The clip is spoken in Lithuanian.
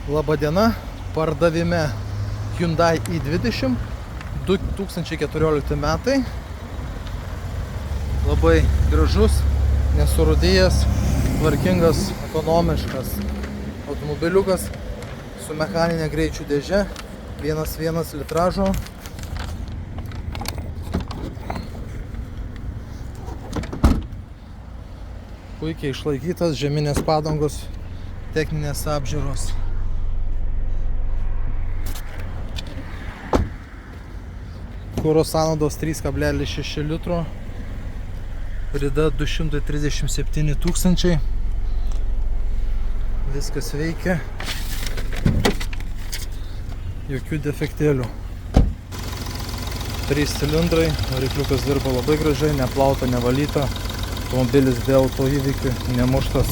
Labadiena, pardavime Hyundai i20 2014 metai. Labai gražus, nesurūdėjęs, tvarkingas, ekonomiškas automobiliukas su mechaninė greičių dėže, 1.1 litražo. Puikiai išlaikytas, žeminės padangos, techninės apžiūros. Kuro sąnaudos 3,6 litro. Rida 237 tūkstančiai. Viskas veikia. Jokių defektėlių. 3 cilindrai, varikliukas dirba labai gražiai, neplauta, nevalyta. Automobilis be autoįvykių, nemuštas.